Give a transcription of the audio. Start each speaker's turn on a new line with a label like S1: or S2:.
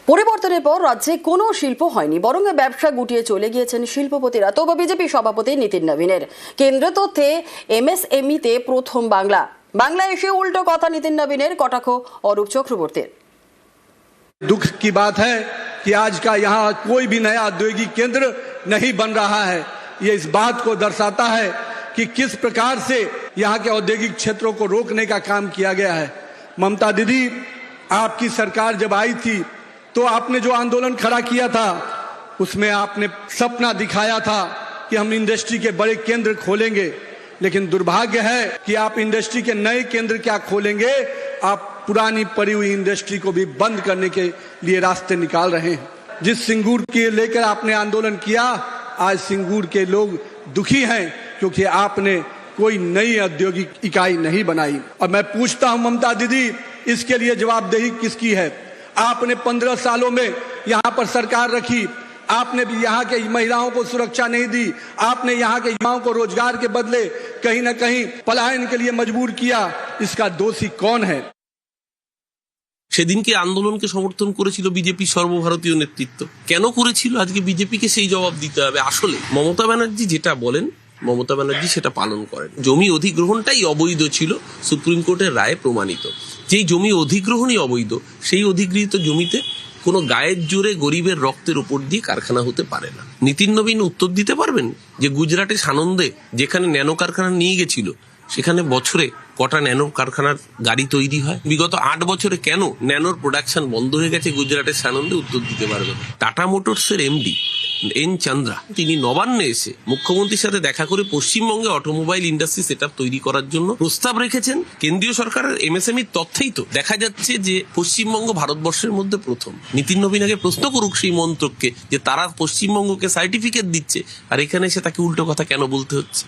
S1: পরিবর্তনের পর রাজ্যে কোনো শিল্প হয়নি, বরং ব্যবসা গুটিয়ে চলে গিয়েছেন শিল্পপতিরা। তবে বিজেপি সভাপতি নীতিন নবীনের কেন্দ্র তথ্যে এমএসএমইতে প্রথম বাংলায় এসে উল্টো কথা নীতিন নবীনের, কটাক্ষ অরূপ চক্রবর্তীর।
S2: दुख की बात है कि आज का यहाँ कोई भी नया औद्योगिक केंद्र नहीं बन रहा है। ये इस बात को दर्शाता है कि किस प्रकार से यहाँ के औद्योगिक क्षेत्रों को रोकने का काम किया गया है। ममता दीदी, आपकी सरकार जब आई थी तो आपने जो आंदोलन खड़ा किया था उसमें आपने सपना दिखाया था कि हम इंडस्ट्री के बड़े केंद्र खोलेंगे, लेकिन दुर्भाग्य है कि आप इंडस्ट्री के नए केंद्र क्या खोलेंगे, आप पुरानी पड़ी हुई इंडस्ट्री को भी बंद करने के लिए रास्ते निकाल रहे हैं। जिस सिंगूर के लेकर आपने आंदोलन किया, आज सिंगूर के लोग दुखी हैं क्योंकि आपने कोई नई औद्योगिक इकाई नहीं बनाई। और मैं पूछता हूं ममता दीदी, इसके लिए जवाबदेही किसकी है? आपने 15 सालों में यहाँ पर सरकार रखी, आपने भी यहाँ के महिलाओं को सुरक्षा नहीं दी, आपने यहाँ के युवाओं को रोजगार के बदले कहीं ना कहीं पलायन के लिए मजबूर किया। इसका दोषी कौन है?
S3: সেদিনকে আন্দোলনকে সমর্থন করেছিল বিজেপি সর্বভারতীয় নেতৃত্ব। কেন করেছিল আজকে বিজেপিকে সেই জবাব দিতে হবে। আসলে মমতা ব্যানার্জি যেটা বলেন, মমতা ব্যানার্জি সেটা পালন করেন। জমি অধিগ্রহণটাই অবৈধ ছিল, সুপ্রিম কোর্টের রায়ে প্রমাণিত। যেই জমি অধিগ্রহণই অবৈধ, সেই অধিগৃহীত জমিতে কোনো গায়ের জোরে গরিবের রক্তের উপর দিয়ে কারখানা হতে পারে না। নীতিন নবীন উত্তর দিতে পারবেন যে গুজরাটে সানন্দে যেখানে ন্যানো কারখানা নিয়ে গেছিল, সেখানে বছরে কটা ন্যানো কারখানার গাড়ি তৈরি হয়? বিগত 8 বছরে কেন ন্যানোর প্রোডাকশন বন্ধ হয়ে গেছে গুজরাটের সানন্দে? উত্তর দিতে পারবেন। টাটা মোটরসের এমডি এন চন্দ্রা, তিনি নবান্নে এসে মুখ্যমন্ত্রীর সাথে দেখা করে পশ্চিমবঙ্গে অটোমোবাইল ইন্ডাস্ট্রি সেটআপ তৈরি করার জন্য প্রস্তাব রেখেছেন। কেন্দ্রীয় সরকারের এমএসএমই তথ্যেই তো দেখা যাচ্ছে যে পশ্চিমবঙ্গ ভারতবর্ষের মধ্যে প্রথম। নীতিন নবীন আগে প্রশ্ন করুক সেই মন্ত্রককে যে তারা পশ্চিমবঙ্গকে সার্টিফিকেট দিচ্ছে, আর এখানে এসে তাকে উল্টো কথা কেন বলতে হচ্ছে।